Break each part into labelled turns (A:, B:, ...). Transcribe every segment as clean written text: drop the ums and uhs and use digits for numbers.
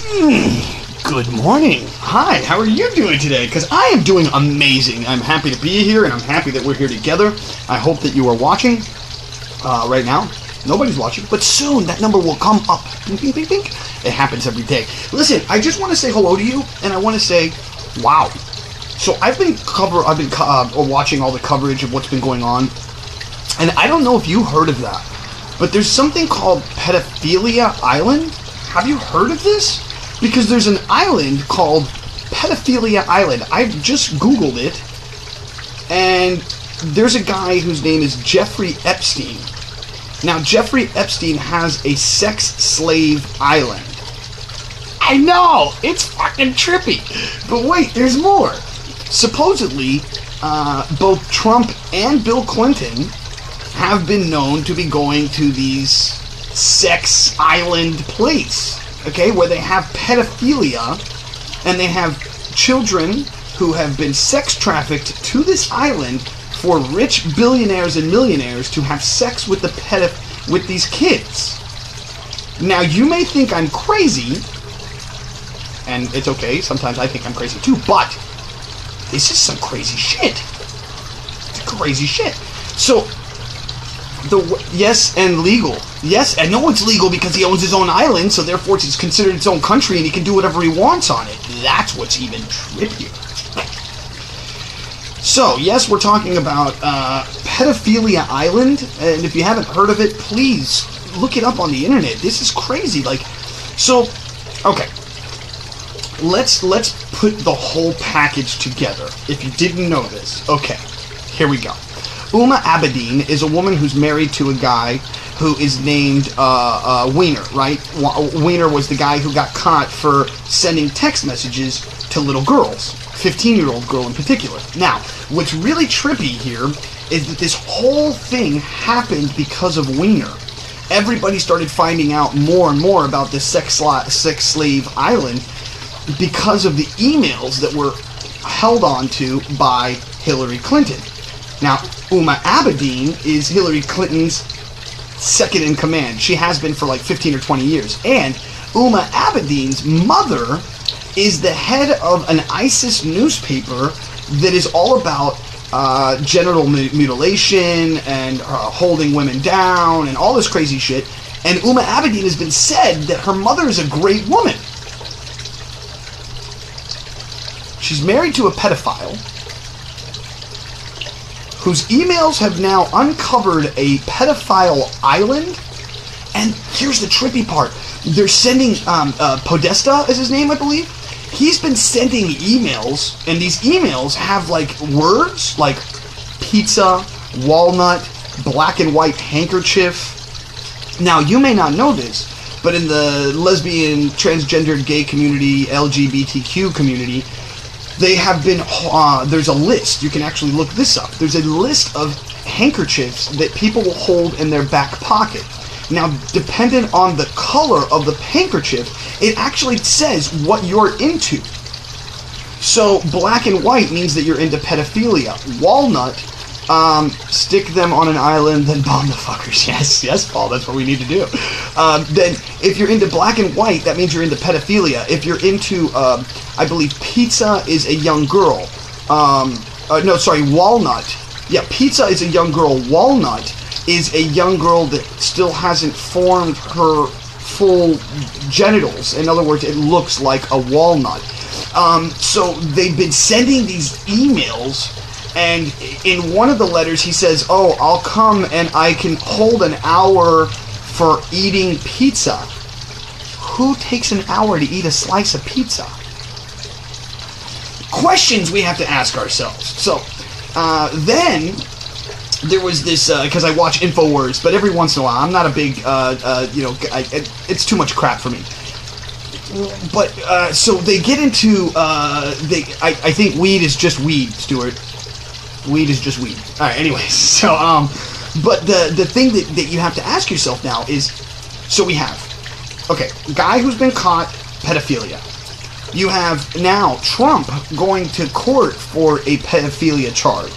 A: Good morning. Hi, how are you doing today? Because I am doing amazing. I'm happy to be here, and I'm happy that we're here together. I hope that you are watching right now. Nobody's watching, but soon that number will come up. Bing, bing, bing, bing. It happens every day. Listen, I just want to say hello to you, and I want to say, wow. So I've been watching all the coverage of what's been going on, and I don't know if you heard of that, but there's something called Pedophilia Island. Have you heard of this? Because there's an island called Pedophilia Island. I just Googled it, and there's a guy whose name is Jeffrey Epstein. Now, Jeffrey Epstein has a sex slave island. I know! It's fucking trippy! But wait, there's more. Supposedly, both Trump and Bill Clinton have been known to be going to these sex island places, okay, where they have pedophilia, and they have children who have been sex trafficked to this island for rich billionaires and millionaires to have sex with with these kids. Now, you may think I'm crazy, and it's okay, sometimes I think I'm crazy too, but this is some crazy shit. It's crazy shit. So, yes, and legal. Yes, I know it's legal because he owns his own island, so therefore it's considered its own country and he can do whatever he wants on it. That's what's even trippier. So, yes, we're talking about Pedophilia Island, and if you haven't heard of it, please look it up on the internet. This is crazy. So, okay. Let's put the whole package together. If you didn't know this, okay, here we go. Uma Abedin is a woman who's married to a guy who is named Wiener, right? Wiener was the guy who got caught for sending text messages to little girls, 15-year-old girl in particular. Now, what's really trippy here is that this whole thing happened because of Wiener. Everybody started finding out more and more about this sex slave island because of the emails that were held onto by Hillary Clinton. Now, Uma Abedin is Hillary Clinton's second in command. She has been for like 15 or 20 years. And Uma Abedin's mother is the head of an ISIS newspaper that is all about genital mutilation and holding women down and all this crazy shit. And Uma Abedin has been said that her mother is a great woman. She's married to a pedophile whose emails have now uncovered a pedophile island. And here's the trippy part. They're sending, Podesta is his name, I believe. He's been sending emails, and these emails have, like, words like pizza, walnut, black and white handkerchief. Now, you may not know this, but in the lesbian, transgendered, gay community, LGBTQ community, they have been, there's a list, you can actually look this up, there's a list of handkerchiefs that people will hold in their back pocket. Now, dependent on the color of the handkerchief, it actually says what you're into. So, black and white means that you're into pedophilia. Walnut, stick them on an island, then bomb the fuckers. Yes, Paul, that's what we need to do. Then, if you're into black and white, that means you're into pedophilia. If you're into, I believe pizza is a young girl. Walnut. Yeah, pizza is a young girl. Walnut is a young girl that still hasn't formed her full genitals. In other words, it looks like a walnut. So they've been sending these emails, and in one of the letters he says, oh, I'll come and I can hold an hour for eating pizza. Who takes an hour to eat a slice of pizza? Questions we have to ask ourselves. So, then there was this, because I watch InfoWars, but every once in a while, I'm not a big, it's too much crap for me. But, so they get into, I think weed is just weed, Stuart. Weed is just weed. Alright, anyways, so, but the thing that you have to ask yourself now is, so we have, okay, guy who's been caught, pedophilia. You have now Trump going to court for a pedophilia charge.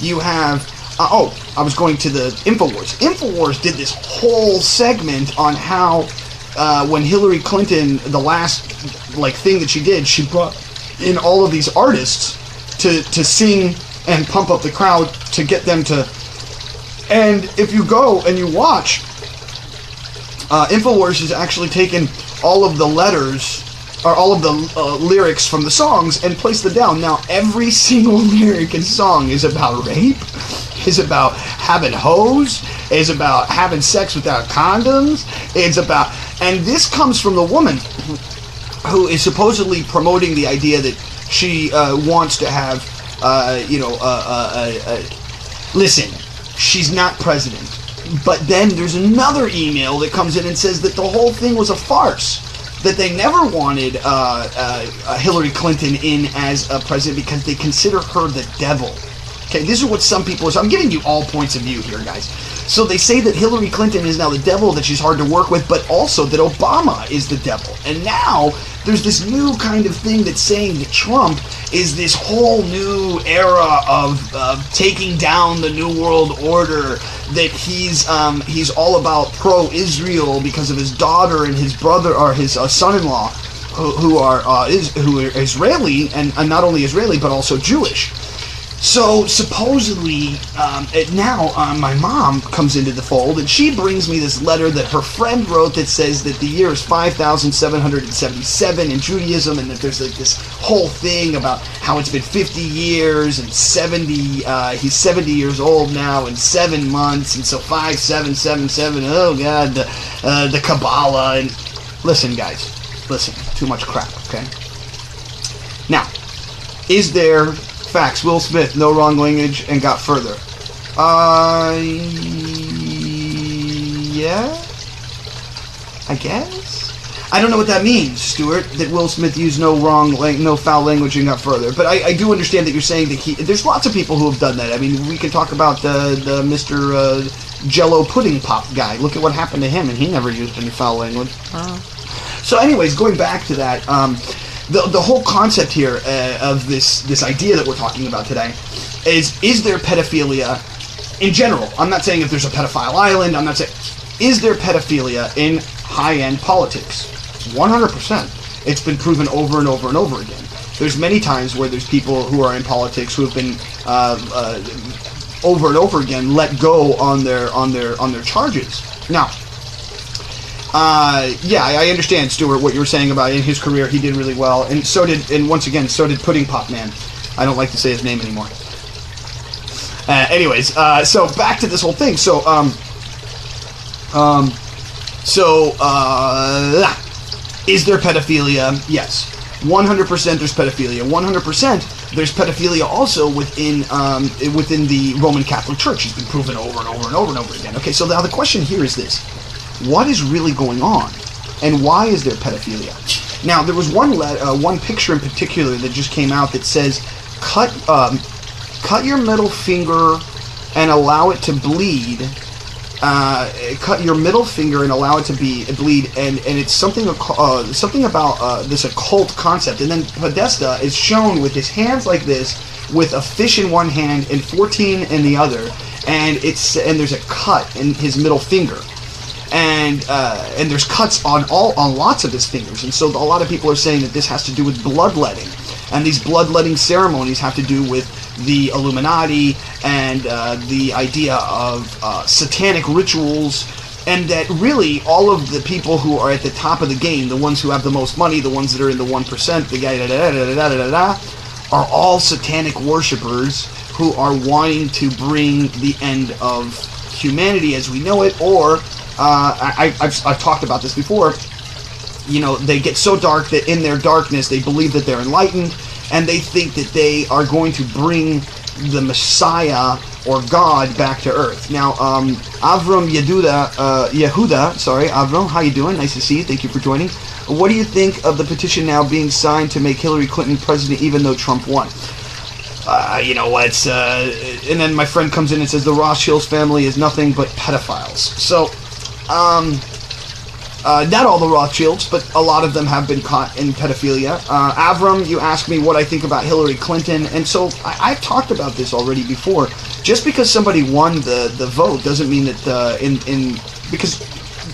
A: You have, I was going to the InfoWars. InfoWars did this whole segment on how when Hillary Clinton, the last thing that she did, she brought in all of these artists to sing and pump up the crowd to get them to. And if you go and you watch, Infowars has actually taken all of the letters or all of the lyrics from the songs and placed them down. Now, every single lyric and song is about rape, is about having hoes, is about having sex without condoms, it's about... And this comes from the woman who is supposedly promoting the idea that she wants to have, listen, she's not president. But then there's another email that comes in and says that the whole thing was a farce, that they never wanted Hillary Clinton in as a president because they consider her the devil. Okay, this is what some people are... So I'm giving you all points of view here, guys. So they say that Hillary Clinton is now the devil, that she's hard to work with, but also that Obama is the devil. And now there's this new kind of thing that's saying that Trump is this whole new era of taking down the New World Order, that he's all about pro-Israel because of his daughter and his brother, or his son-in-law, who are Israeli, and not only Israeli, but also Jewish. So supposedly, now my mom comes into the fold, and she brings me this letter that her friend wrote that says that the year is 5,777 in Judaism, and that there's this whole thing about how it's been 50 years and 70. He's 70 years old now in 7 months, and so 5777. Oh God, the Kabbalah. And listen, guys, listen. Too much crap. Okay. Now, is there facts? Will Smith, no wrong language, and got further. Yeah, I guess. I don't know what that means, Stuart. That Will Smith used no foul language and got further. But I do understand that you're saying that there's lots of people who have done that. I mean, we can talk about the Mr. Jello pudding pop guy. Look at what happened to him, and he never used any foul language. So, anyways, going back to that. The whole concept here of this idea that we're talking about today is there pedophilia in general? I'm not saying if there's a pedophile island. I'm not saying... Is there pedophilia in high-end politics? 100%. It's been proven over and over and over again. There's many times where there's people who are in politics who have been over and over again let go on their charges. Now, yeah, I understand, Stuart, what you were saying about in his career. He did really well, and so did Pudding Pop Man. I don't like to say his name anymore. Anyways, so back to this whole thing. So is there pedophilia? Yes, 100% there's pedophilia. 100% there's pedophilia also within the Roman Catholic Church. It's been proven over and over and over and over again. Okay, so now the question here is this. What is really going on, and why is there pedophilia? Now, there was one picture in particular that just came out that says, cut your middle finger and allow it to bleed. Cut your middle finger and allow it to bleed, and it's something about this occult concept. And then Podesta is shown with his hands like this, with a fish in one hand and 14 in the other, and there's a cut in his middle finger. And there's cuts on lots of his fingers, and so a lot of people are saying that this has to do with bloodletting, and these bloodletting ceremonies have to do with the Illuminati and the idea of satanic rituals, and that really all of the people who are at the top of the game, the ones who have the most money, the ones that are in the 1%, the guy are all satanic worshippers who are wanting to bring the end of humanity as we know it, or I've talked about this before. You know, they get so dark that in their darkness they believe that they're enlightened, and they think that they are going to bring the Messiah or God back to Earth. Now, Avram Avram, how you doing? Nice to see you. Thank you for joining. What do you think of the petition now being signed to make Hillary Clinton president, even though Trump won? You know what? And then my friend comes in and says the Rothschilds family is nothing but pedophiles. So, not all the Rothschilds, but a lot of them have been caught in pedophilia. Avram, you asked me what I think about Hillary Clinton, and so I've talked about this already before. Just because somebody won the vote doesn't mean that because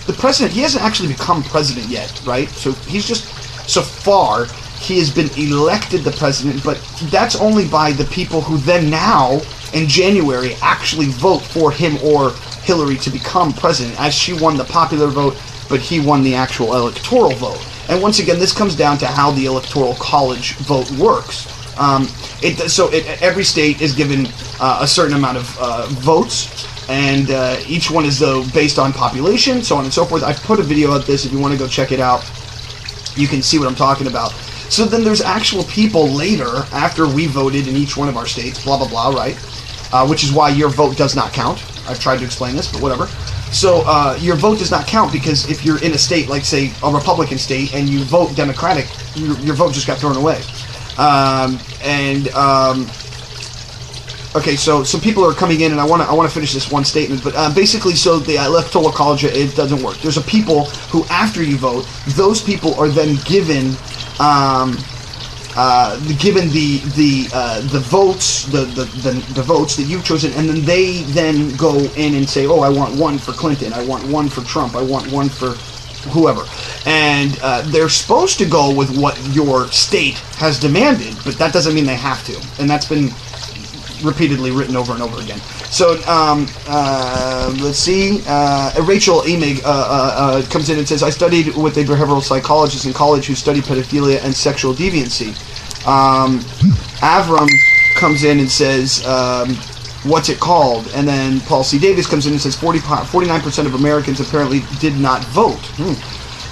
A: the president, he hasn't actually become president yet, right? So he's just, so far, he has been elected the president, but that's only by the people who then now, in January, actually vote for him or Hillary to become president, as she won the popular vote, but he won the actual electoral vote. And once again, this comes down to how the electoral college vote works. Every state is given a certain amount of votes, and each one is based on population, so on and so forth. I've put a video of this if you want to go check it out. You can see what I'm talking about. So then there's actual people later, after we voted in each one of our states, blah, blah, blah, right? Which is why your vote does not count. I've tried to explain this, but whatever. So your vote does not count because if you're in a state, like say a Republican state, and you vote Democratic, your vote just got thrown away. Okay, so people are coming in, and I want to finish this one statement, but basically, so the electoral college, it doesn't work. There's a people who, after you vote, those people are then given the votes, the votes that you've chosen, and then they then go in and say, oh, I want one for Clinton, I want one for Trump, I want one for whoever, and they're supposed to go with what your state has demanded, but that doesn't mean they have to, and that's been repeatedly written over and over again. So let's see. Rachel Emig comes in and says, I studied with a behavioral psychologist in college who studied pedophilia and sexual deviancy. Avram comes in and says, what's it called? And then Paul C. Davis comes in and says 49% of Americans apparently did not vote.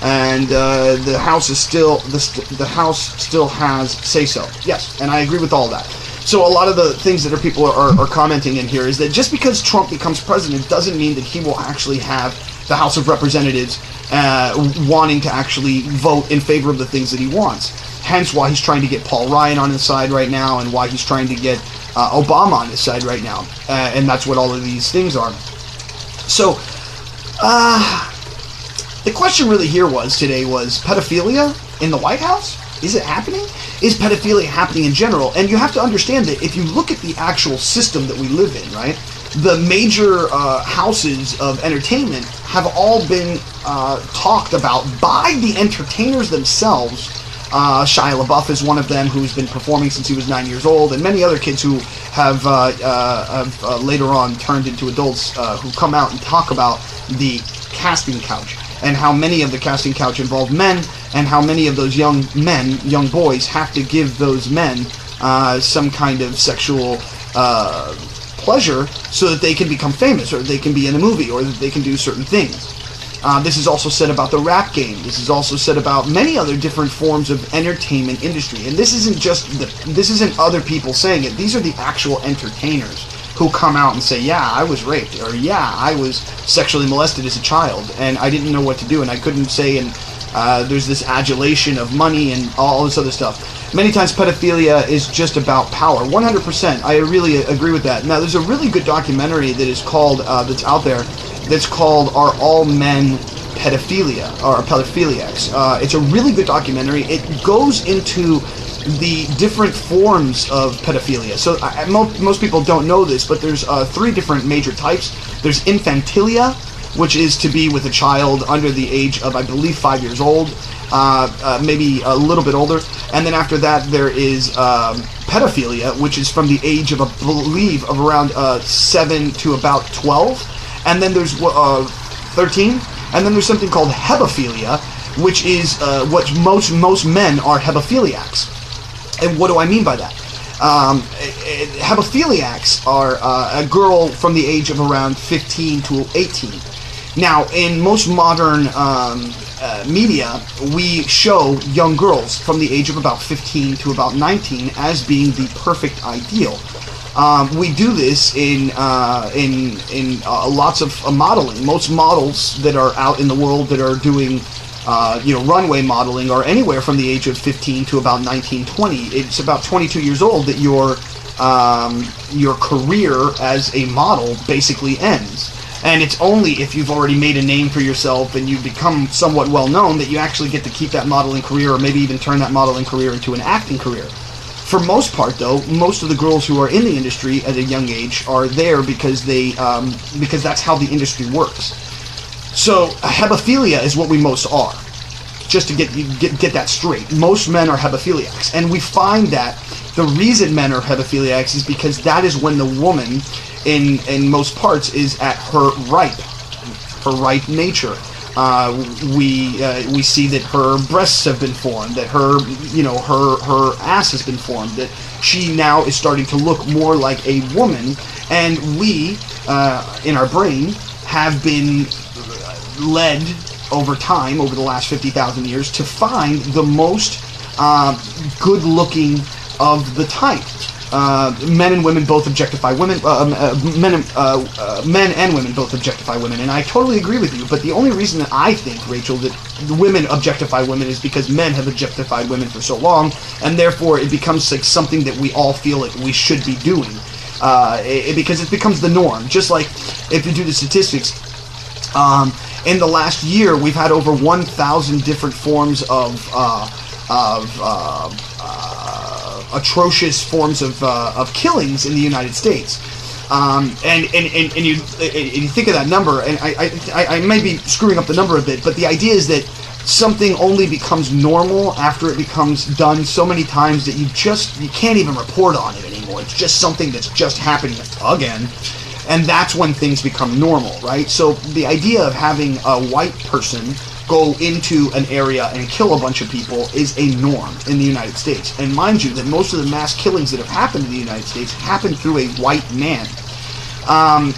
A: And the House is still the House still has say so. Yes, and I agree with all that. So a lot of the things that people are commenting in here is that just because Trump becomes president doesn't mean that he will actually have the House of Representatives wanting to actually vote in favor of the things that he wants. Hence why he's trying to get Paul Ryan on his side right now, and why he's trying to get Obama on his side right now. And that's what all of these things are. So, the question really here today was pedophilia in the White House? Is it happening? Is pedophilia happening in general? And you have to understand that if you look at the actual system that we live in, right, the major houses of entertainment have all been talked about by the entertainers themselves. Shia LaBeouf is one of them, who's been performing since he was 9 years old, and many other kids who have later on turned into adults who come out and talk about the casting couch, and how many of the casting couch involve men, and how many of those young boys, have to give those men some kind of sexual pleasure so that they can become famous, or they can be in a movie, or that they can do certain things. This is also said about the rap game. This is also said about many other different forms of entertainment industry. And this isn't other people saying it. These are the actual entertainers who come out and say, yeah, I was raped, or yeah, I was sexually molested as a child, and I didn't know what to do, and I couldn't say, and there's this adulation of money and all this other stuff. Many times pedophilia is just about power. 100%. I really agree with that. Now, there's a really good documentary that is called, that's out there, that's called Are All Men Pedophilia, or Pedophiliacs. It's a really good documentary. It goes into the different forms of pedophilia. So most people don't know this, but there's 3 different major types. There's infantilia, which is to be with a child under the age of, I believe, 5 years old, maybe a little bit older. And then after that, there is pedophilia, which is from the age of, I believe, of around 7 to about 12. And then there's 13. And then there's something called hebephilia, which is what most men are hebephiliacs. And what do I mean by that? Hebephiliacs are a girl from the age of around 15 to 18. Now, in most modern media, we show young girls from the age of about 15 to about 19 as being the perfect ideal. We do this in lots of modeling. Most models that are out in the world that are doing runway modeling are anywhere from the age of 15 to about 19, 20. It's about 22 years old that your career as a model basically ends. And it's only if you've already made a name for yourself and you've become somewhat well known that you actually get to keep that modeling career, or maybe even turn that modeling career into an acting career. For most part, though, most of the girls who are in the industry at a young age are there because because that's how the industry works. So hebephilia is what we most are. Just to get that straight, most men are hebephiliacs, and we find that the reason men are hebephiliacs is because that is when the woman, in most parts, is at her ripe nature. We see that her breasts have been formed, that her ass has been formed, that she now is starting to look more like a woman, and we in our brain have been led over time, over the last 50,000 years, to find the most good-looking of the type. Men and women both objectify women. Men and women both objectify women, and I totally agree with you. But the only reason that I think, Rachel, that women objectify women is because men have objectified women for so long, and therefore it becomes like something that we all feel like we should be doing, because it becomes the norm. Just like if you do the statistics. In the last year, we've had over 1,000 different forms of atrocious forms of killings in the United States. And you think of that number, and I may be screwing up the number a bit, but the idea is that something only becomes normal after it becomes done so many times that you can't even report on it anymore. It's just something that's just happening again. And that's when things become normal, right? So the idea of having a white person go into an area and kill a bunch of people is a norm in the United States. And mind you, that most of the mass killings that have happened in the United States happen through a white man.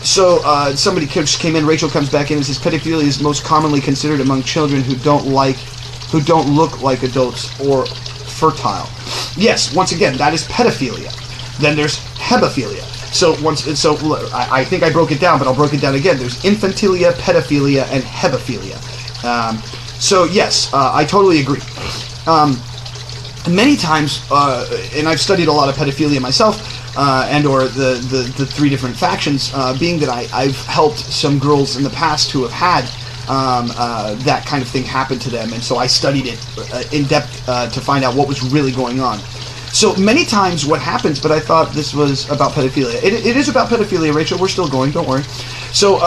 A: Somebody just came in, Rachel comes back in and says, pedophilia is most commonly considered among children who don't look like adults or fertile. Yes, once again, that is pedophilia. Then there's hebephilia. I think I broke it down, but I'll break it down again. There's infantilia, pedophilia, and hebephilia. Yes, I totally agree. Many times, and I've studied a lot of pedophilia myself, and/or the three different factions, being that I've helped some girls in the past who have had that kind of thing happen to them, and so I studied it in depth to find out what was really going on. So many times what happens, but I thought this was about pedophilia. It is about pedophilia, Rachel. We're still going, don't worry. So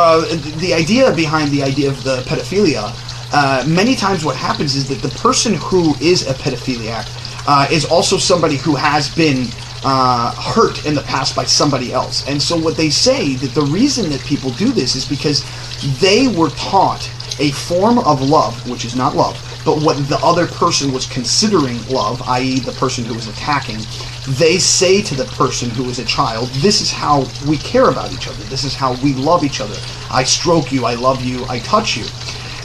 A: the idea behind the idea of the pedophilia, many times what happens is that the person who is a pedophiliac is also somebody who has been hurt in the past by somebody else. And so what they say, that the reason that people do this is because they were taught a form of love, which is not love, but what the other person was considering love, i.e. the person who was attacking, they say to the person who is a child, this is how we care about each other, this is how we love each other. I stroke you, I love you, I touch you.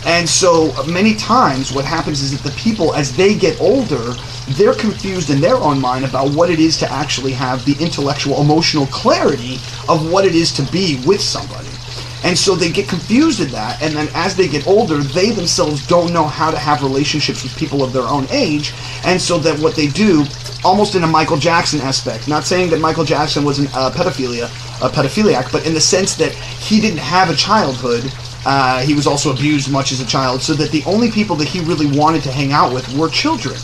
A: And so many times what happens is that the people, as they get older, they're confused in their own mind about what it is to actually have the intellectual, emotional clarity of what it is to be with somebody. And so they get confused in that, and then as they get older, they themselves don't know how to have relationships with people of their own age, and so that what they do, almost in a Michael Jackson aspect, not saying that Michael Jackson was a pedophiliac, but in the sense that he didn't have a childhood, he was also abused much as a child, so that the only people that he really wanted to hang out with were children.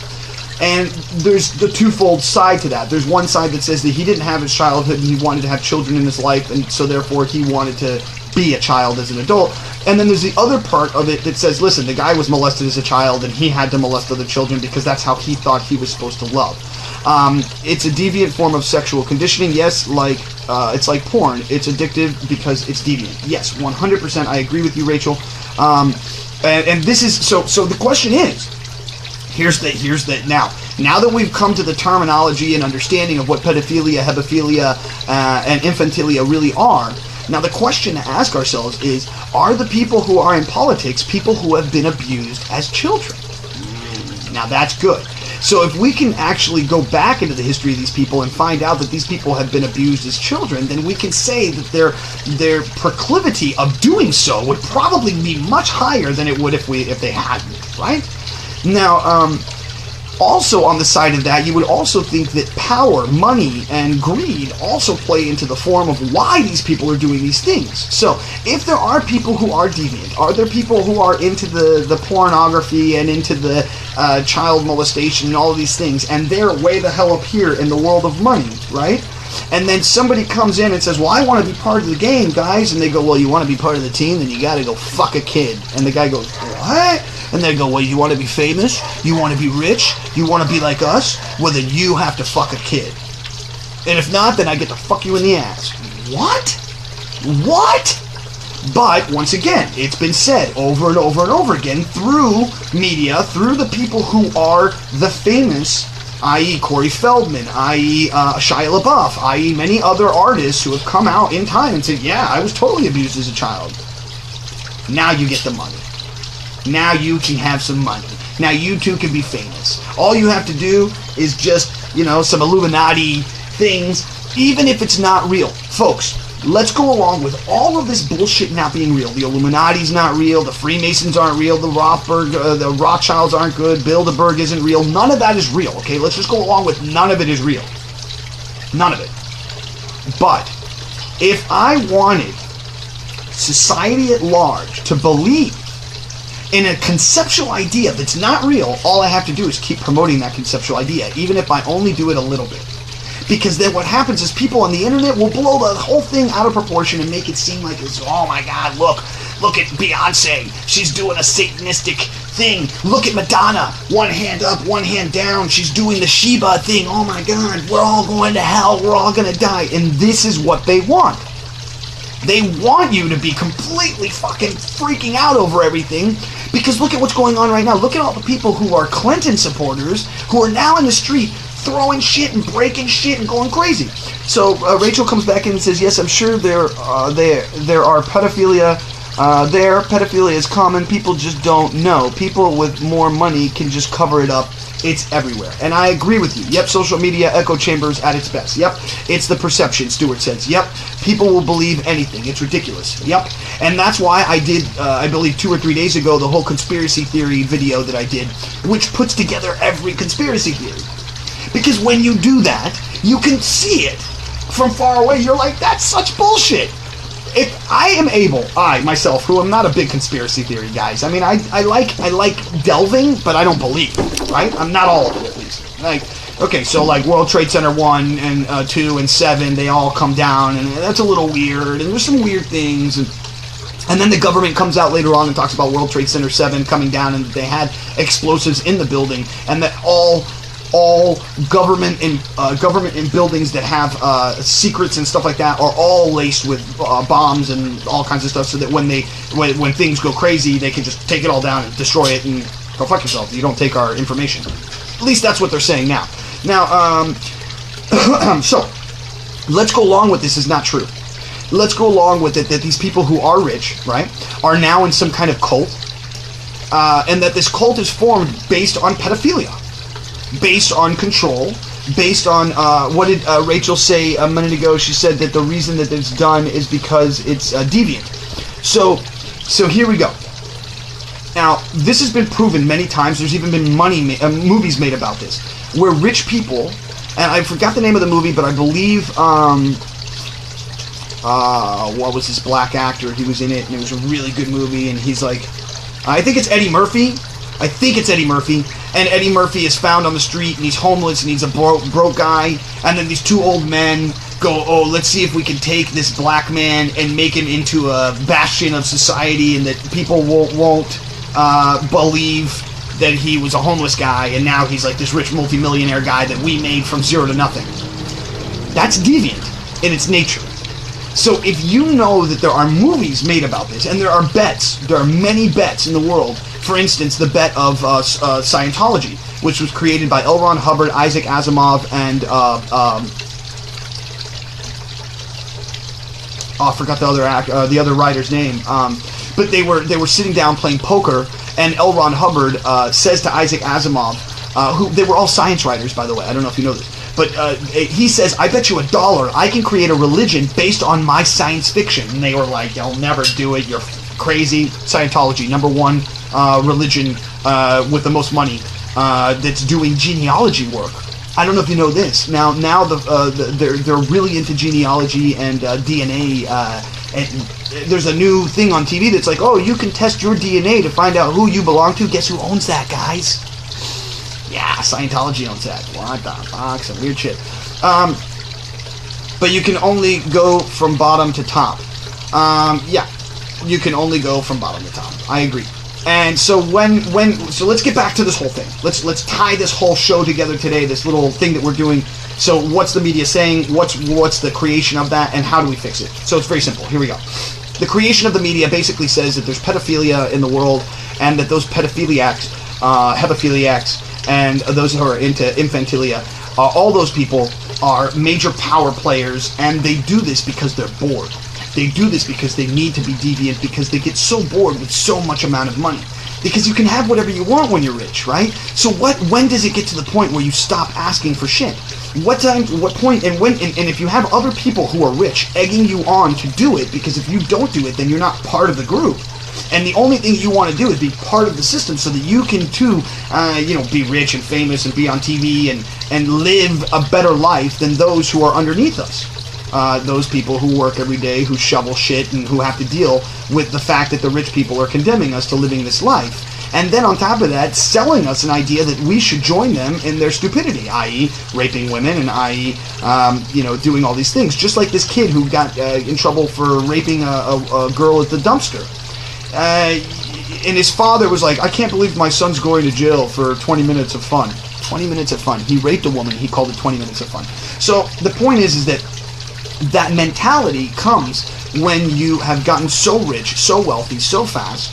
A: And there's the twofold side to that. There's one side that says that he didn't have his childhood and he wanted to have children in his life, and so therefore he wanted to be a child as an adult. And then there's the other part of it that says, listen, the guy was molested as a child and he had to molest other children because that's how he thought he was supposed to love. It's a deviant form of sexual conditioning. Yes, it's like porn. It's addictive because it's deviant. Yes, 100% I agree with you, Rachel. And this is, so the question is, here's the now that we've come to the terminology and understanding of what pedophilia, hebephilia, and infantilia really are, now the question to ask ourselves is, are the people who are in politics people who have been abused as children? Now that's good. So if we can actually go back into the history of these people and find out that these people have been abused as children, then we can say that their proclivity of doing so would probably be much higher than it would if they hadn't, right? Now, also on the side of that, you would also think that power, money, and greed also play into the form of why these people are doing these things. So, if there are people who are deviant, are there people who are into the pornography and into the child molestation and all of these things, and they're way the hell up here in the world of money, right? And then somebody comes in and says, well, I want to be part of the game, guys. And they go, well, you want to be part of the team? Then you got to go fuck a kid. And the guy goes, what? And they go, well, you want to be famous? You want to be rich? You want to be like us? Well, then you have to fuck a kid. And if not, then I get to fuck you in the ass. What? What? But, once again, it's been said over and over and over again through media, through the people who are the famous, i.e. Corey Feldman, i.e. Shia LaBeouf, i.e. many other artists who have come out in time and said, yeah, I was totally abused as a child. Now you get the money. Now you can have some money. Now you too can be famous. All you have to do is just, some Illuminati things, even if it's not real. Folks, let's go along with all of this bullshit not being real. The Illuminati's not real. The Freemasons aren't real. The Rothschilds aren't good. Bilderberg isn't real. None of that is real, okay? Let's just go along with none of it is real. None of it. But if I wanted society at large to believe in a conceptual idea that's not real, all I have to do is keep promoting that conceptual idea, even if I only do it a little bit. Because then what happens is people on the internet will blow the whole thing out of proportion and make it seem like it's, oh my God, look at Beyonce. She's doing a satanistic thing. Look at Madonna. One hand up, one hand down. She's doing the Sheba thing. Oh my God, we're all going to hell. We're all going to die. And this is what they want. They want you to be completely fucking freaking out over everything, because look at what's going on right now. Look at all the people who are Clinton supporters who are now in the street throwing shit and breaking shit and going crazy. So Rachel comes back in and says, yes, I'm sure there are pedophilia. Pedophilia is common. People just don't know. People with more money can just cover it up. It's everywhere. And I agree with you. Yep, social media echo chambers at its best. Yep, it's the perception, Stewart says. Yep, people will believe anything. It's ridiculous. Yep, and that's why I did, I believe 2 or 3 days ago, the whole conspiracy theory video that I did, which puts together every conspiracy theory. Because when you do that, you can see it from far away. You're like, that's such bullshit. If I am able, I myself, who am not a big conspiracy theory guys, I mean, I like delving, but I don't believe, right? I'm not all of it, at least. Like, okay, so like World Trade Center 1 and 2 and 7, they all come down, and that's a little weird, and there's some weird things, and then the government comes out later on and talks about World Trade Center 7 coming down, and they had explosives in the building, and that all government and buildings that have secrets and stuff like that are all laced with bombs and all kinds of stuff, so that when things go crazy, they can just take it all down and destroy it and go fuck yourself. You don't take our information. At least that's what they're saying now. Now, so let's go along with this is not true. Let's go along with it that these people who are rich, right, are now in some kind of cult, and that this cult is formed based on pedophilia. Based on control, based on, what did Rachel say a minute ago? She said that the reason that it's done is because it's deviant. So here we go. Now, this has been proven many times. There's even been movies made about this, where rich people, and I forgot the name of the movie, but I believe, what was this black actor? He was in it, and it was a really good movie, and he's like, I think it's Eddie Murphy. And Eddie Murphy is found on the street, and he's homeless, and he's a broke guy, and then these two old men go, oh, let's see if we can take this black man and make him into a bastion of society, and that people won't believe that he was a homeless guy, and now he's like this rich multimillionaire guy that we made from zero to nothing. That's deviant in its nature. So if you know that there are movies made about this, and there are many bets in the world. For instance, the bet of Scientology, which was created by L. Ron Hubbard, Isaac Asimov, and I forgot the other writer's name. But they were sitting down playing poker, and L. Ron Hubbard says to Isaac Asimov, who they were all science writers, by the way. I don't know if you know this, but he says, "I bet you $1 I can create a religion based on my science fiction." And they were like, "You'll never do it. You're crazy." Scientology, #1 religion with the most money that's doing genealogy work. I don't know if you know this. Now they're really into genealogy and DNA. And there's a new thing on TV that's like, oh, you can test your DNA to find out who you belong to. Guess who owns that, guys? Yeah, Scientology owns that. What the fuck? Some weird shit. But you can only go from bottom to top. Yeah, you can only go from bottom to top. I agree. And so so let's get back to this whole thing. Let's tie this whole show together today. This little thing that we're doing. So what's the media saying? What's the creation of that? And how do we fix it? So it's very simple. Here we go. The creation of the media basically says that there's pedophilia in the world, and that those pedophiliacs, hebephiliacs, and those who are into infantilia, all those people are major power players, and they do this because they're bored. They do this because they need to be deviant, because they get so bored with so much amount of money. Because you can have whatever you want when you're rich, right? So when does it get to the point where you stop asking for shit? What point, and if you have other people who are rich egging you on to do it, because if you don't do it, then you're not part of the group. And the only thing you want to do is be part of the system so that you can too, be rich and famous and be on TV and live a better life than those who are underneath us. Those people who work every day, who shovel shit, and who have to deal with the fact that the rich people are condemning us to living this life. And then on top of that, selling us an idea that we should join them in their stupidity, i.e. raping women, and i.e. Doing all these things. Just like this kid who got in trouble for raping a girl at the dumpster. And his father was like, I can't believe my son's going to jail for 20 minutes of fun. 20 minutes of fun. He raped a woman, he called it 20 minutes of fun. So the point is that mentality comes when you have gotten so rich, so wealthy, so fast,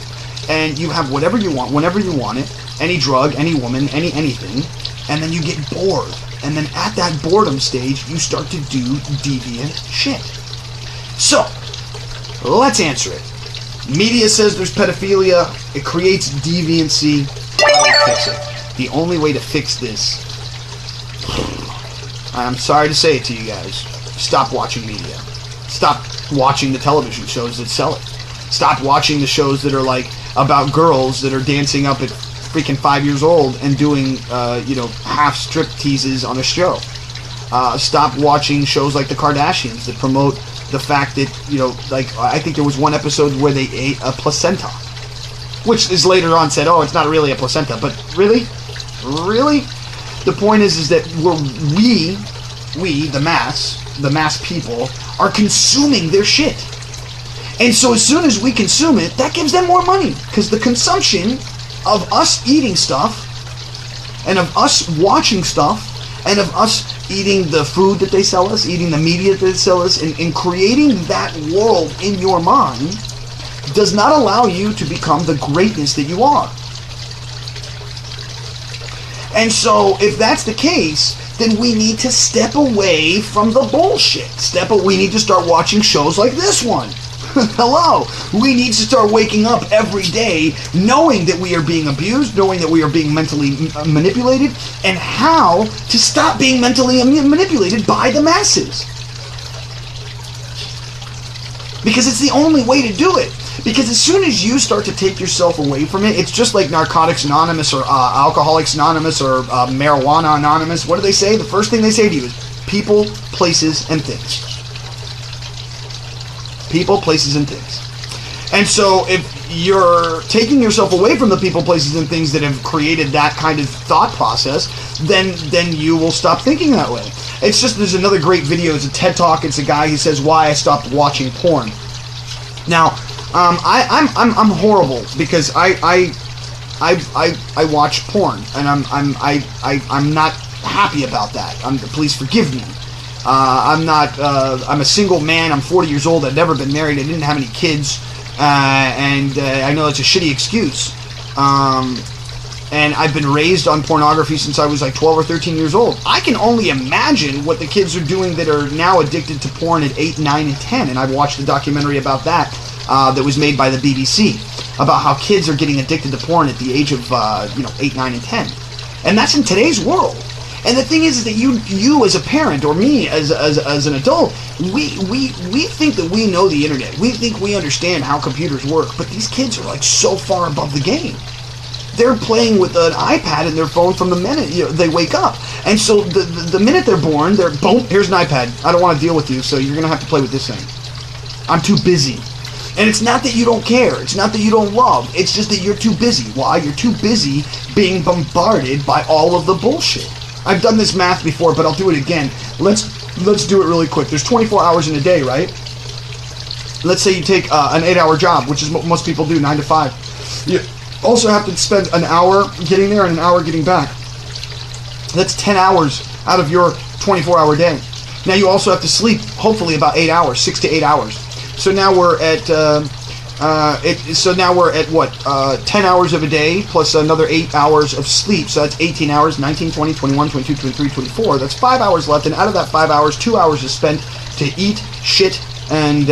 A: and you have whatever you want, whenever you want it, any drug, any woman, anything, and then you get bored. And then at that boredom stage, you start to do deviant shit. So, let's answer it. Media says there's pedophilia, it creates deviancy. How do we fix it? The only way to fix this, I'm sorry to say it to you guys, stop watching media. Stop watching the television shows that sell it. Stop watching the shows that are like about girls that are dancing up at freaking 5 years old and doing, half strip teases on a show. Stop watching shows like the Kardashians that promote the fact that, I think there was one episode where they ate a placenta, which is later on said, oh, it's not really a placenta. But really? Really? The point is that we, the mass people, are consuming their shit. And so as soon as we consume it, that gives them more money. Because the consumption of us eating stuff, and of us watching stuff, and of us eating the food that they sell us, eating the media that they sell us, and creating that world in your mind, does not allow you to become the greatness that you are. And so, if that's the case, then we need to step away from the bullshit. We need to start watching shows like this one. Hello. We need to start waking up every day knowing that we are being abused, knowing that we are being mentally manipulated, and how to stop being mentally manipulated by the masses. Because it's the only way to do it. Because as soon as you start to take yourself away from it, it's just like Narcotics Anonymous or Alcoholics Anonymous or Marijuana Anonymous. What do they say? The first thing they say to you is people, places, and things. People, places, and things. And so if you're taking yourself away from the people, places, and things that have created that kind of thought process, then you will stop thinking that way. It's just, there's another great video. It's a TED Talk. It's a guy who says why I stopped watching porn. Now, I'm horrible because I watch porn, and I'm not happy about that. Please forgive me. I'm a single man. I'm 40 years old. I've never been married. I didn't have any kids, and I know it's a shitty excuse. And I've been raised on pornography since I was like 12 or 13 years old. I can only imagine what the kids are doing that are now addicted to porn at 8, 9, and 10. And I've watched a documentary about that that was made by the BBC about how kids are getting addicted to porn at the age of 8, 9, and 10. And that's in today's world. And the thing is that you as a parent, or me as an adult, we think that we know the internet. We think we understand how computers work, but these kids are like so far above the game. They're playing with an iPad in their phone from the minute they wake up. And so the minute they're born, they're, boom, here's an iPad. I don't want to deal with you, so you're going to have to play with this thing. I'm too busy. And it's not that you don't care. It's not that you don't love. It's just that you're too busy. Why? You're too busy being bombarded by all of the bullshit. I've done this math before, but I'll do it again. Let's let's do it really quick. There's 24 hours in a day, right? Let's say you take an 8-hour job, which is what most people do, 9 to 5. You also have to spend an hour getting there and an hour getting back. That's 10 hours out of your 24-hour day. Now you also have to sleep, hopefully about 8 hours, 6 to 8 hours. So now we're at what? 10 hours of a day plus another 8 hours of sleep. So that's 18 hours, 19, 20, 21, 22, 23, 24. That's 5 hours left, and out of that 5 hours, 2 hours is spent to eat, shit, and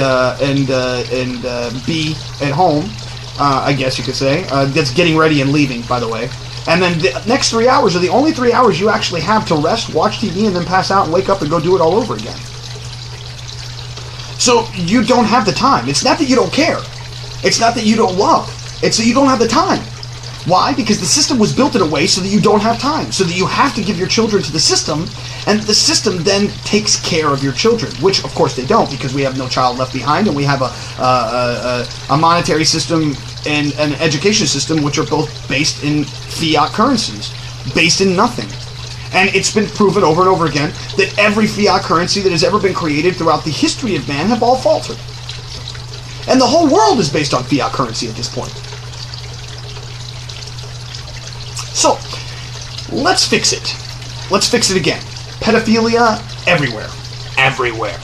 A: be at home. I guess you could say. That's getting ready and leaving, by the way. And then the next 3 hours are the only 3 hours you actually have to rest, watch TV, and then pass out and wake up and go do it all over again. So you don't have the time. It's not that you don't care. It's not that you don't love. It's that you don't have the time. Why? Because the system was built in a way so that you don't have time. So that you have to give your children to the system, and the system then takes care of your children, which of course they don't, because we have no child left behind, and we have a monetary system and an education system which are both based in fiat currencies, based in nothing. And it's been proven over and over again that every fiat currency that has ever been created throughout the history of man have all faltered. And the whole world is based on fiat currency at this point. So, let's fix it. Let's fix it again. Pedophilia everywhere. Everywhere.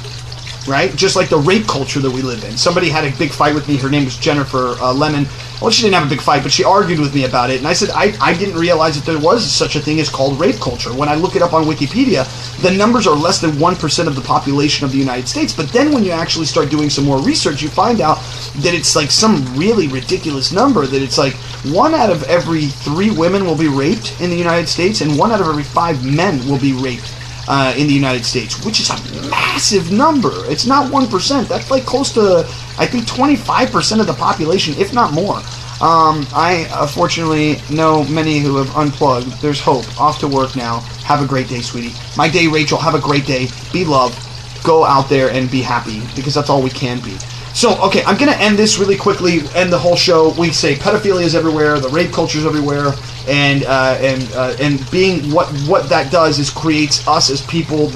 A: Right? Just like the rape culture that we live in. Somebody had a big fight with me. Her name was Jennifer Lemon. Well, she didn't have a big fight, but she argued with me about it. And I said, I didn't realize that there was such a thing as called rape culture. When I look it up on Wikipedia, the numbers are less than 1% of the population of the United States. But then when you actually start doing some more research, you find out that it's like some really ridiculous number. That it's like 1 out of every 3 women will be raped in the United States, and 1 out of every 5 men will be raped in the United States, which is a massive number. It's not 1%. That's like close to, I think, 25% of the population, if not more. I fortunately know many who have unplugged. There's hope. Off to work now. Have a great day, sweetie. My day, Rachel. Have a great day. Be loved. Go out there and be happy, because that's all we can be. So, okay, I'm going to end this really quickly, end the whole show. We say pedophilia is everywhere, the rape culture is everywhere, and being what that does is creates us as people.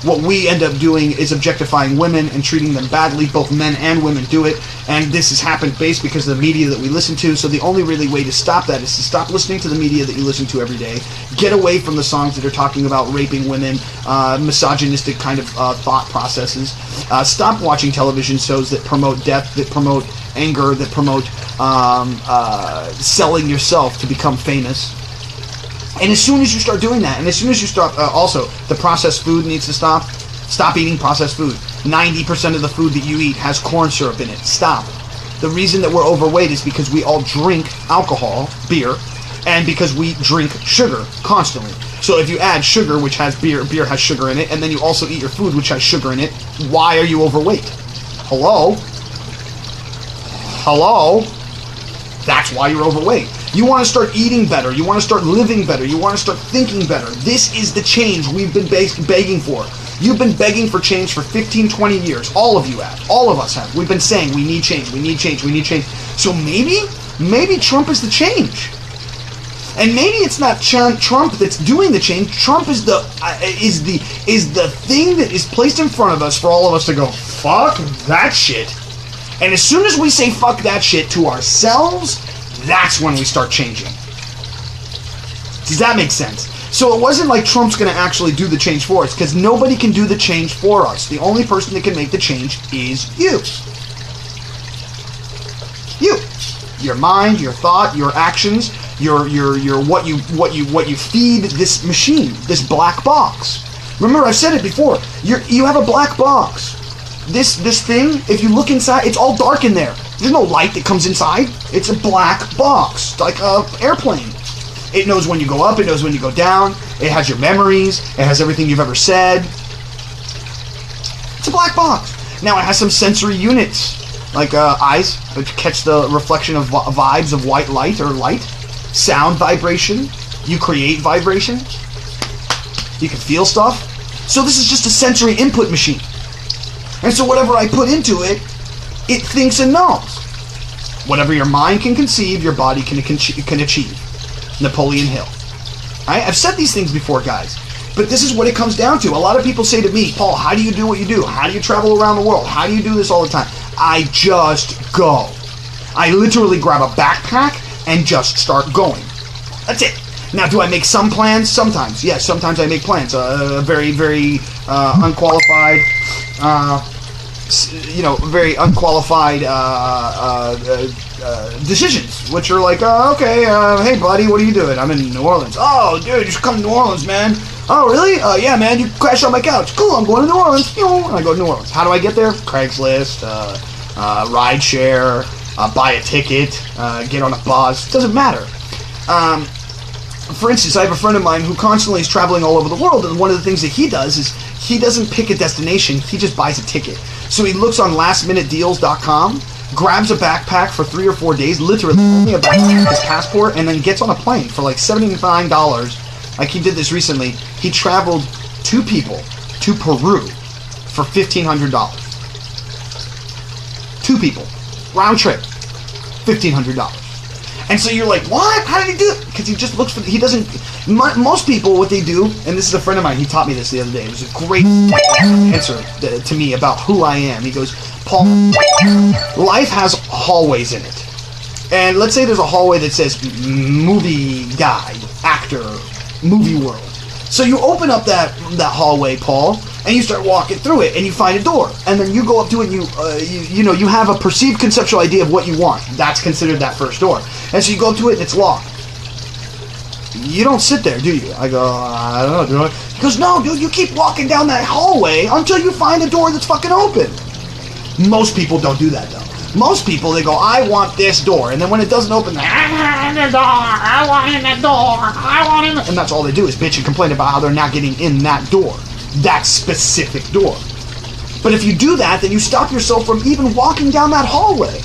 A: What we end up doing is objectifying women and treating them badly. Both men and women do it, and this has happened based because of the media that we listen to. So the only really way to stop that is to stop listening to the media that you listen to every day. Get away from the songs that are talking about raping women, misogynistic kind of thought processes. Stop watching television shows that promote death, that promote anger, that promote selling yourself to become famous. And as soon as you start doing that, and as soon as you start, also, the processed food needs to stop. Stop eating processed food. 90% of the food that you eat has corn syrup in it. Stop. The reason that we're overweight is because we all drink alcohol, beer, and because we drink sugar constantly. So if you add sugar, which has beer has sugar in it, and then you also eat your food, which has sugar in it, why are you overweight? Hello? Hello? That's why you're overweight. You want to start eating better. You want to start living better. You want to start thinking better. This is the change we've been begging for. You've been begging for change for 15, 20 years. All of you have. All of us have. We've been saying we need change. We need change. We need change. So maybe Trump is the change. And maybe it's not Trump that's doing the change. Trump is the thing that is placed in front of us for all of us to go, fuck that shit. And as soon as we say fuck that shit to ourselves, that's when we start changing. Does that make sense? So it wasn't like Trump's going to actually do the change for us, because nobody can do the change for us. The only person that can make the change is you. You. Your mind, your thought, your actions, your what you feed this machine, this black box. Remember, I've said it before. You have a black box. This thing, if you look inside, it's all dark in there. There's no light that comes inside. It's a black box, like an airplane. It knows when you go up, it knows when you go down. It has your memories. It has everything you've ever said. It's a black box. Now it has some sensory units, like eyes, which catch the reflection of vibes of white light or light. Sound vibration. You create vibration. You can feel stuff. So this is just a sensory input machine. And so whatever I put into it, it thinks and knows. Whatever your mind can conceive, your body can achieve. Napoleon Hill. I've said these things before, guys. But this is what it comes down to. A lot of people say to me, Paul, how do you do what you do? How do you travel around the world? How do you do this all the time? I just go. I literally grab a backpack and just start going. That's it. Now, do I make some plans? Sometimes. Yes, sometimes I make plans. Very, very unqualified, very unqualified decisions, which are like, okay, hey, buddy, what are you doing? I'm in New Orleans. Oh, dude, you should come to New Orleans, man. Oh, really? Yeah, man, you crashed on my couch. Cool, I'm going to New Orleans. And I go to New Orleans. How do I get there? Craigslist, ride share, buy a ticket, get on a bus. Doesn't matter. For instance, I have a friend of mine who constantly is traveling all over the world, and one of the things that he does is he doesn't pick a destination, he just buys a ticket. So he looks on lastminutedeals.com, grabs a backpack for 3 or 4 days, literally only a backpack, his passport, and then gets on a plane for like $79. Like he did this recently. He traveled 2 people to Peru for $1,500. 2 people. Round trip. $1,500. And so you're like, what? How did he do it? Because he just looks for, he doesn't, most people, what they do, and this is a friend of mine, he taught me this the other day. It was a great answer to me about who I am. He goes, Paul, life has hallways in it. And let's say there's a hallway that says movie guy, actor, movie world. So you open up that hallway, Paul, and you start walking through it, and you find a door, and then you go up to it, and you have a perceived conceptual idea of what you want. That's considered that first door, and so you go up to it, and it's locked. You don't sit there, do you? I go, I don't know, do I? He goes, no, dude, you keep walking down that hallway until you find a door that's fucking open. Most people don't do that, though. Most people, they go, I want this door, and then when it doesn't open, I want in the door, I want in the door, I want in the... And that's all they do is bitch and complain about how they're not getting in that door. That specific door. But if you do that, then you stop yourself from even walking down that hallway.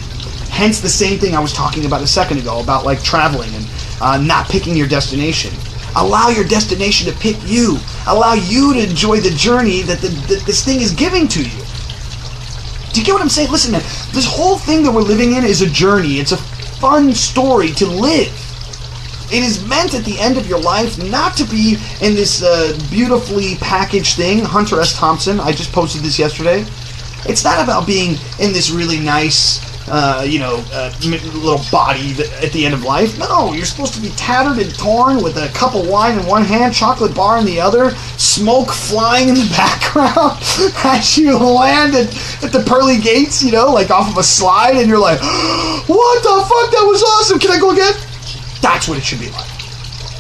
A: Hence the same thing I was talking about a second ago, about like traveling and not picking your destination. Allow your destination to pick you. Allow you to enjoy the journey that this thing is giving to you. Do you get what I'm saying? Listen, man, this whole thing that we're living in is a journey. It's a fun story to live. It is meant at the end of your life not to be in this beautifully packaged thing. Hunter S. Thompson, I just posted this yesterday. It's not about being in this really nice, little body at the end of life. No, you're supposed to be tattered and torn with a cup of wine in one hand, chocolate bar in the other, smoke flying in the background as you land at the pearly gates, like off of a slide, and you're like, what the fuck, that was awesome, can I go again? That's what it should be like.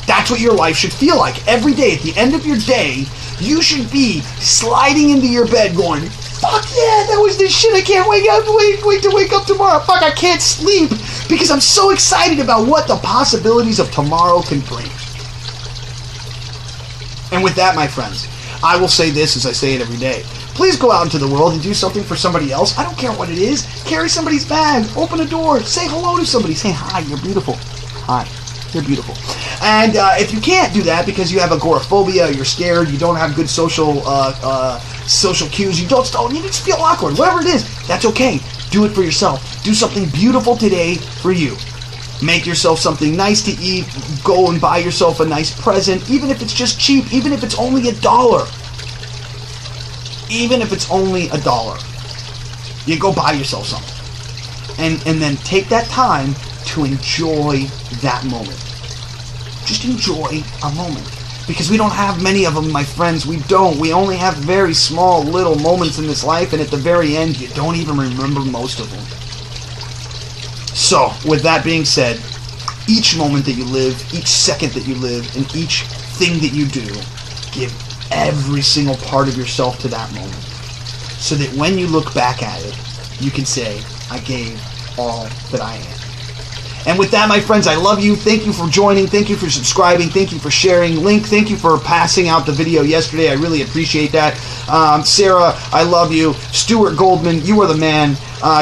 A: That's what your life should feel like. Every day, at the end of your day, you should be sliding into your bed going, fuck yeah, that was this shit, I can't wait to wake up tomorrow. Fuck, I can't sleep because I'm so excited about what the possibilities of tomorrow can bring. And with that, my friends, I will say this as I say it every day. Please go out into the world and do something for somebody else. I don't care what it is. Carry somebody's bag, open a door, say hello to somebody, say hi, you're beautiful. Hi, you're beautiful. And if you can't do that because you have agoraphobia, you're scared, you don't have good social cues, you just feel awkward, whatever it is, that's okay. Do it for yourself. Do something beautiful today for you. Make yourself something nice to eat. Go and buy yourself a nice present, even if it's just cheap, even if it's only $1. Even if it's only $1. You go buy yourself something. And then take that time to enjoy that moment. Just enjoy a moment. Because we don't have many of them, my friends. We don't. We only have very small little moments in this life, and at the very end, you don't even remember most of them. So, with that being said, each moment that you live, each second that you live, and each thing that you do, give every single part of yourself to that moment. So that when you look back at it, you can say, I gave all that I am. And with that, my friends, I love you. Thank you for joining. Thank you for subscribing. Thank you for sharing. Link, thank you for passing out the video yesterday. I really appreciate that. Sarah, I love you. Stuart Goldman, you are the man.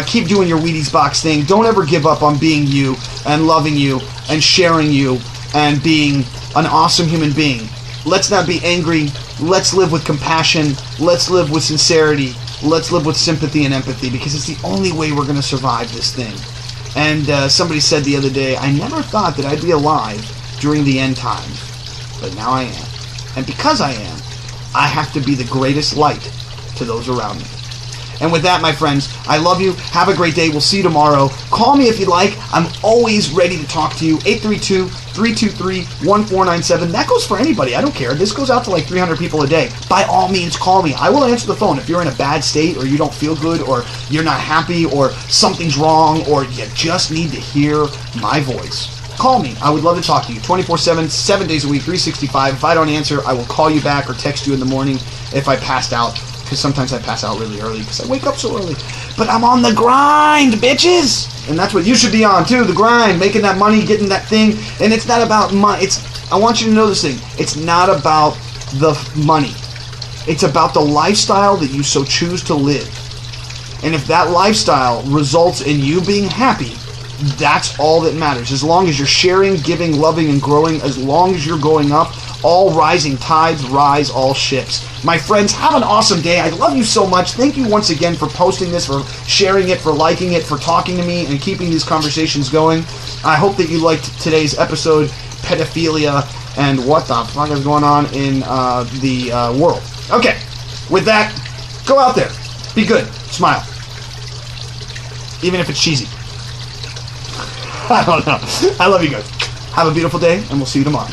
A: Keep doing your Wheaties box thing. Don't ever give up on being you and loving you and sharing you and being an awesome human being. Let's not be angry. Let's live with compassion. Let's live with sincerity. Let's live with sympathy and empathy, because it's the only way we're going to survive this thing. And somebody said the other day, I never thought that I'd be alive during the end times, but now I am. And because I am, I have to be the greatest light to those around me. And with that, my friends, I love you. Have a great day. We'll see you tomorrow. Call me if you like. I'm always ready to talk to you. 832-323-1497. That goes for anybody. I don't care. This goes out to like 300 people a day. By all means, call me. I will answer the phone. If you're in a bad state or you don't feel good or you're not happy or something's wrong or you just need to hear my voice, call me. I would love to talk to you 24/7, 7 days a week, 365. If I don't answer, I will call you back or text you in the morning if I passed out. Because sometimes I pass out really early because I wake up so early. But I'm on the grind, bitches! And that's what you should be on, too. The grind. Making that money, getting that thing. And it's not about money. I want you to know this thing. It's not about the money. It's about the lifestyle that you so choose to live. And if that lifestyle results in you being happy, that's all that matters. As long as you're sharing, giving, loving, and growing, as long as you're going up, all rising tides rise all ships. My friends, have an awesome day. I love you so much. Thank you once again for posting this, for sharing it, for liking it, for talking to me, and keeping these conversations going. I hope that you liked today's episode, Pedophilia, and what the fuck is going on in the world. Okay, with that, go out there. Be good. Smile. Even if it's cheesy. I don't know. I love you guys. Have a beautiful day, and we'll see you tomorrow.